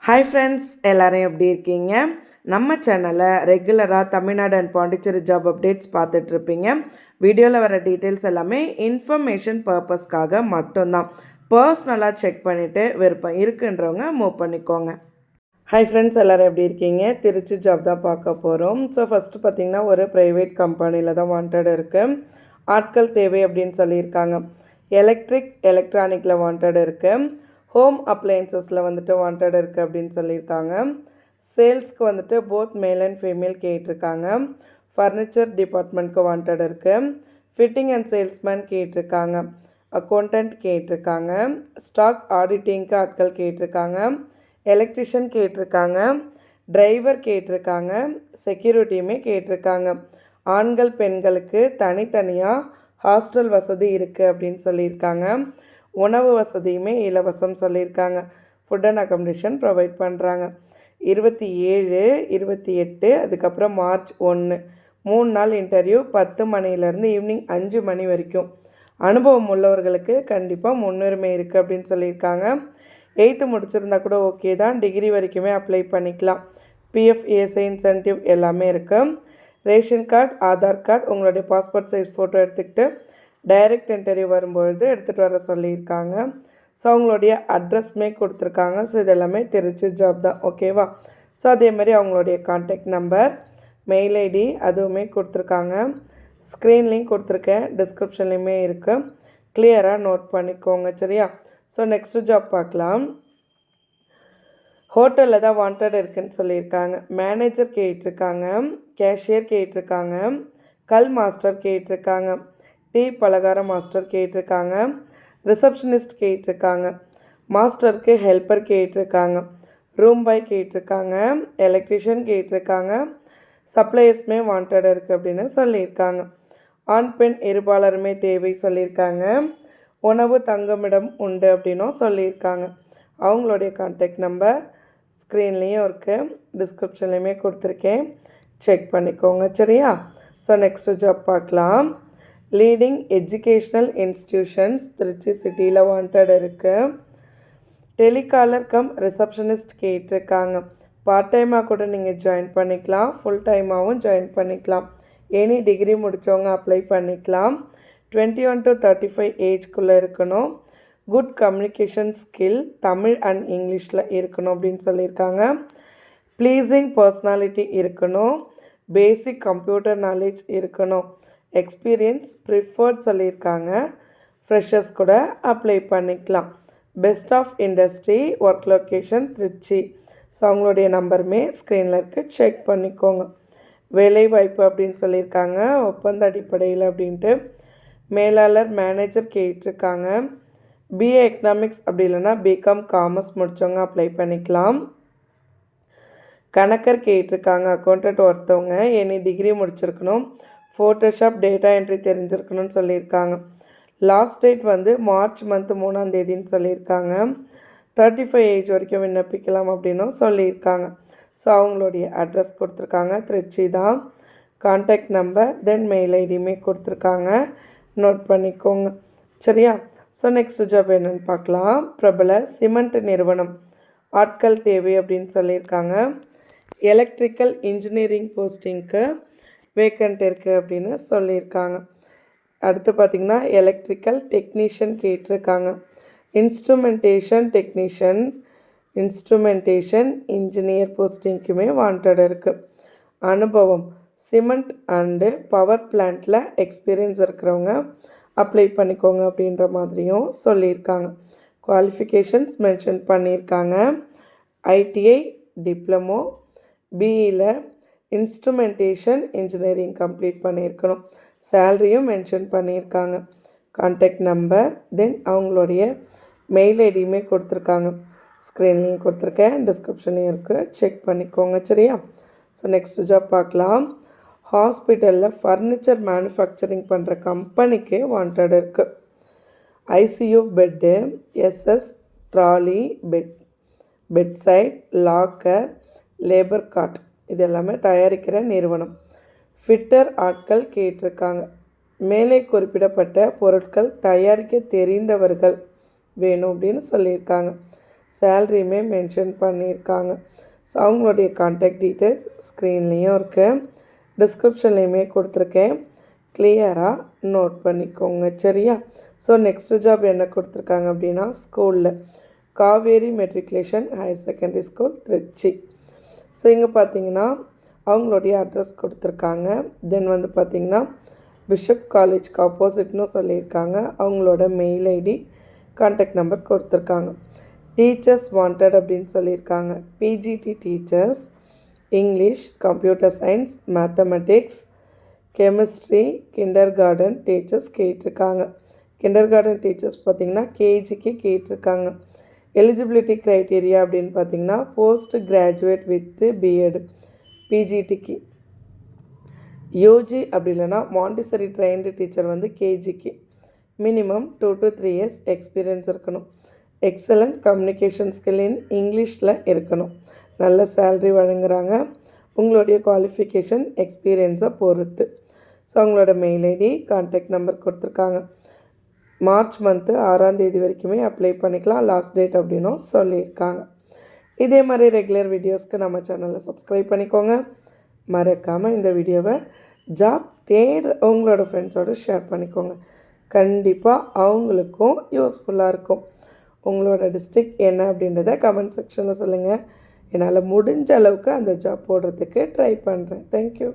Hi friends, எல்லோரும் எப்படி இருக்கீங்க? நம்ம சேனலை ரெகுலராக Tamil Nadu and Pondicherry job updates பார்த்துட்ருப்பீங்க. வீடியோவில் வர டீட்டெயில்ஸ் எல்லாமே இன்ஃபர்மேஷன் பர்பஸ்க்காக மட்டும்தான். பர்சனலாக செக் பண்ணிவிட்டு விருப்பம் இருக்குன்றவங்க மூவ் பண்ணிக்கோங்க. ஹாய் ஃப்ரெண்ட்ஸ், எல்லோரும் எப்படி இருக்கீங்க? திருச்சி ஜாப் தான் பார்க்க போகிறோம். ஸோ ஃபஸ்ட்டு பார்த்திங்கன்னா ஒரு ப்ரைவேட் கம்பெனியில் தான் வாண்டட் இருக்குது. ஆட்கள் தேவை அப்படின்னு சொல்லியிருக்காங்க. எலக்ட்ரானிக்கில் வாண்டட் இருக்குது. ஹோம் அப்ளையன்சஸில் வந்துட்டு வாண்டட் இருக்குது அப்படின்னு சொல்லியிருக்காங்க. சேல்ஸ்க்கு வந்துட்டு போத் மேல் அண்ட் ஃபீமேல் கேட்டிருக்காங்க. ஃபர்னிச்சர் டிபார்ட்மெண்ட்க்கு வாண்டட் இருக்குது. ஃபிட்டிங் அண்ட் சேல்ஸ்மேன் கேட்டிருக்காங்க. அக்கௌண்டன்ட் கேட்டிருக்காங்க. ஸ்டாக் ஆடிட்டிங்க்கு ஆட்கள் கேட்டிருக்காங்க. எலக்ட்ரிஷியன் கேட்டிருக்காங்க. டிரைவர் கேட்டிருக்காங்க. செக்யூரிட்டியுமே கேட்டிருக்காங்க. ஆண்கள் பெண்களுக்கு தனித்தனியாக ஹாஸ்டல் வசதி இருக்குது அப்படின்னு சொல்லியிருக்காங்க. உணவு வசதியுமே இலவசம் சொல்லியிருக்காங்க. ஃபுட் அண்ட் அக்கமடேஷன் ப்ரொவைட் பண்ணுறாங்க. 27, 28 அதுக்கப்புறம் March 1 3 நாள் இன்டர்வியூ. 10 மணிலேருந்து ஈவினிங் 5 மணி வரைக்கும். அனுபவம் உள்ளவர்களுக்கு கண்டிப்பாக முன்னுரிமை இருக்குது அப்படின்னு சொல்லியிருக்காங்க. 8th முடிச்சிருந்தா கூட ஓகே தான். டிகிரி வரைக்குமே அப்ளை பண்ணிக்கலாம். பிஎஃப், இஎஸ்ஐ இன்சென்டிவ் எல்லாமே இருக்குது. ரேஷன் கார்டு, ஆதார் கார்டு, உங்களுடைய பாஸ்போர்ட் சைஸ் ஃபோட்டோ எடுத்துக்கிட்டு டைரக்ட் இன்டர்வியூ வரும்பொழுது எடுத்துகிட்டு வர சொல்லியிருக்காங்க. ஸோ அவங்களுடைய அட்ரஸ்மே கொடுத்துருக்காங்க. ஸோ இது எல்லாமே திருச்சி ஜாப் தான், ஓகேவா? ஸோ அதேமாதிரி அவங்களுடைய கான்டாக்ட் நம்பர், மெயில் ஐடி அதுவுமே கொடுத்துருக்காங்க. ஸ்க்ரீன்லேயும் கொடுத்துருக்கேன், டிஸ்கிரிப்ஷன்லேயுமே இருக்குது. கிளியராக நோட் பண்ணிக்கோங்க, சரியா? ஸோ நெக்ஸ்ட்டு ஜாப் பார்க்கலாம். ஹோட்டலில் தான் வாண்டட் இருக்குதுன்னு சொல்லியிருக்காங்க. மேனேஜர் கேட்டிருக்காங்க. கேஷியர் கேட்டிருக்காங்க. கல் மாஸ்டர் கேட்டிருக்காங்க. டீ பலகார மாஸ்டர் கேட்டிருக்காங்க. ரிசப்ஷனிஸ்ட் கேட்டிருக்காங்க. மாஸ்டருக்கு ஹெல்ப்பர் கேட்டிருக்காங்க. ரூம் பாய் கேட்டிருக்காங்க. எலக்ட்ரிஷியன் கேட்டிருக்காங்க. சப்ளையர்ஸ்மே வாண்டட் இருக்குது அப்படின்னு சொல்லியிருக்காங்க. ஆண் பெண் இருபாலருமே தேவை சொல்லியிருக்காங்க. உணவு தங்குமிடம் உண்டு அப்படின்னும் சொல்லியிருக்காங்க. அவங்களுடைய கான்டாக்ட் நம்பர் ஸ்க்ரீன்லேயும் இருக்குது, டிஸ்கிரிப்ஷன்லேயுமே கொடுத்துருக்கேன், செக் பண்ணிக்கோங்க, சரியா? ஸோ நெக்ஸ்ட்டு ஜாப் பார்க்கலாம். லீடிங் எஜுகேஷ்னல் இன்ஸ்டிடியூஷன்ஸ் திருச்சி சிட்டியில் வாண்டட் இருக்குது. டெலிகாலர் கம் ரிசப்ஷனிஸ்ட் கேட்டிருக்காங்க. பார்ட் டைமாக கூட நீங்கள் ஜாயின் பண்ணிக்கலாம், ஃபுல் டைமாகவும் ஜாயின் பண்ணிக்கலாம். எனி டிகிரி முடித்தவங்க அப்ளை பண்ணிக்கலாம். 21 to 35 ஏஜ்குள்ளே இருக்கணும். Good communication skill Tamil and இங்கிலீஷில் இருக்கணும் அப்படின்னு சொல்லியிருக்காங்க. ப்ளீஸிங் பர்சனாலிட்டி இருக்கணும். பேசிக் கம்ப்யூட்டர் நாலேஜ் இருக்கணும். எக்ஸ்பீரியன்ஸ் ப்ரிஃபர்ட் சொல்லியிருக்காங்க. ஃப்ரெஷர்ஸ் கூட அப்ளை பண்ணிக்கலாம். Best of industry, work location Trichy. So அவங்களுடைய நம்பருமே ஸ்க்ரீனில் இருக்குது, செக் பண்ணிக்கோங்க. வேலைவாய்ப்பு அப்படின்னு சொல்லியிருக்காங்க, ஒப்பந்த அடிப்படையில் அப்படின்ட்டு. மேலாளர், மேனேஜர் கேட்டிருக்காங்க. பிஏ எக்கனாமிக்ஸ் அப்படி இல்லைன்னா பிகாம் காமர்ஸ் முடித்தவங்க அப்ளை பண்ணிக்கலாம். கணக்கர் கேட்டிருக்காங்க. அக்கௌண்டன்ட் ஒருத்தவங்க எனி டிகிரி முடிச்சிருக்கணும். ஃபோட்டோஷாப், டேட்டா என்ட்ரி தெரிஞ்சிருக்கணும்னு சொல்லியிருக்காங்க. லாஸ்ட் டேட் வந்து March 3 சொல்லியிருக்காங்க. 35 ஏஜ் வரைக்கும் விண்ணப்பிக்கலாம் அப்படின்னும் சொல்லியிருக்காங்க. ஸோ அவங்களுடைய அட்ரஸ் கொடுத்துருக்காங்க, திருச்சி தான். கான்டாக்ட் நம்பர் தென் மெயில் ஐடியுமே கொடுத்துருக்காங்க, நோட் பண்ணிக்கோங்க, சரியா? ஸோ நெக்ஸ்ட் ஜாப் என்னென்னு பார்க்கலாம். பிரபல சிமெண்ட் நிறுவனம் ஆட்கள் தேவை அப்படின்னு சொல்லியிருக்காங்க. எலக்ட்ரிக்கல் இன்ஜினியரிங் போஸ்டிங்க்கு வேக்கண்ட் இருக்குது அப்படின்னு சொல்லியிருக்காங்க. அடுத்து பார்த்திங்கன்னா எலக்ட்ரிக்கல் டெக்னீஷியன் கேட்டிருக்காங்க. இன்ஸ்ட்ருமெண்டேஷன் இன்ஜினியர் போஸ்டிங்க்குமே வாண்டட் இருக்குது. அனுபவம் சிமெண்ட் அண்டு பவர் பிளான்ட்டில் எக்ஸ்பீரியன்ஸ் இருக்கிறவங்க அப்ளை பண்ணிக்கோங்க அப்படின்ற மாதிரியும் சொல்லியிருக்காங்க. குவாலிஃபிகேஷன்ஸ் மென்ஷன் பண்ணியிருக்காங்க. ஐடிஐ, டிப்ளமோ, பிஇயில் இன்ஸ்ட்ருமெண்டேஷன் இன்ஜினியரிங் கம்ப்ளீட் பண்ணியிருக்கணும். சேலரியும் மென்ஷன் பண்ணியிருக்காங்க. கான்டாக்ட் நம்பர் தென் அவங்களுடைய மெயில் ஐடியுமே கொடுத்துருக்காங்க. ஸ்க்ரீன்லேயும் கொடுத்துருக்கேன், டிஸ்கிரிப்ஷன்லேயும் இருக்குது, செக் பண்ணிக்கோங்க, சரியா? ஸோ நெக்ஸ்ட் ஜாப் பார்க்கலாம். ஹாஸ்பிட்டலில் ஃபர்னிச்சர் மேனுஃபேக்சரிங் பண்ணுற கம்பெனிக்கு வாண்டட் இருக்குது. ICU bed, SS trolley, bed side, locker, labour cot இது எல்லாமே தயாரிக்கிற நிறுவனம். ஃபிட்டர் ஆட்கள் கேட்டிருக்காங்க. மேலே குறிப்பிடப்பட்ட பொருட்கள் தயாரிக்க தெரிந்தவர்கள் வேணும் அப்படின்னு சொல்லியிருக்காங்க. சேல்ரியுமே மென்ஷன் பண்ணியிருக்காங்க. ஸோ அவங்களுடைய கான்டாக்ட் டீட்டெயில்ஸ் ஸ்க்ரீன்லேயும் இருக்குது, டிஸ்கிரிப்ஷன்லேயுமே கொடுத்துருக்கேன். கிளியராக நோட் பண்ணிக்கோங்க, சரியா? ஸோ நெக்ஸ்ட்டு ஜாப் என்ன கொடுத்துருக்காங்க அப்படின்னா, ஸ்கூலில் Kaveri matriculation higher secondary school Trichy. So இங்கே பார்த்தீங்கன்னா அவங்களுடைய அட்ரஸ் கொடுத்துருக்காங்க. தென் வந்து பார்த்திங்கன்னா பிஷப் காலேஜ்க்கு ஆப்போசிட்னு சொல்லியிருக்காங்க. அவங்களோட மெயில் ஐடி, கான்டாக்ட் நம்பர் கொடுத்துருக்காங்க. டீச்சர்ஸ் வாண்டட் அப்படின்னு சொல்லியிருக்காங்க. PGT teachers, English, computer science, mathematics, chemistry, kinder garden teachers கேட்டிருக்காங்க. கிண்டர் கார்டன் டீச்சர்ஸ் பார்த்திங்கன்னா கேஜிக்கு கேட்டிருக்காங்க. எலிஜிபிலிட்டி க்ரைட்டீரியா அப்படின்னு பார்த்திங்கன்னா post graduate with BEd, பிஜிடிக்கு, UG அப்படி இல்லைனா மாண்டிசரி ட்ரெயின்டு டீச்சர் வந்து கேஜிக்கு மினிமம் 2 to 3 years எக்ஸ்பீரியன்ஸ் இருக்கணும். எக்ஸலண்ட் கம்யூனிகேஷன் ஸ்கில் இன் இங்கிலீஷில் இருக்கணும். நல்ல சேல்ரி வழங்குகிறாங்க. உங்களுடைய குவாலிஃபிகேஷன் எக்ஸ்பீரியன்ஸை பொறுத்து. ஸோ அவங்களோட மெயில் ஐடி, கான்டாக்ட் நம்பர் கொடுத்துருக்காங்க. மார்ச் மந்த்து 6ஆம் தேதி வரைக்குமே அப்ளை பண்ணிக்கலாம், லாஸ்ட் டேட் அப்படின்னும் சொல்லியிருக்காங்க. இதே மாதிரி ரெகுலர் வீடியோஸ்க்கு நம்ம சேனலை சப்ஸ்கிரைப் பண்ணிக்கோங்க. மறக்காமல் இந்த வீடியோவை ஜாப் உங்களோட ஃப்ரெண்ட்ஸோடு ஷேர் பண்ணிக்கோங்க. கண்டிப்பாக அவங்களுக்கும் யூஸ்ஃபுல்லாக இருக்கும். உங்களோட டிஸ்ட்ரிக்ட் என்ன அப்படின்றத கமெண்ட் செக்ஷனில் சொல்லுங்கள். என்னால் முடிஞ்ச அளவுக்கு அந்த ஜாப் போடுறதுக்கு ட்ரை பண்ணுறேன். தேங்க்யூ.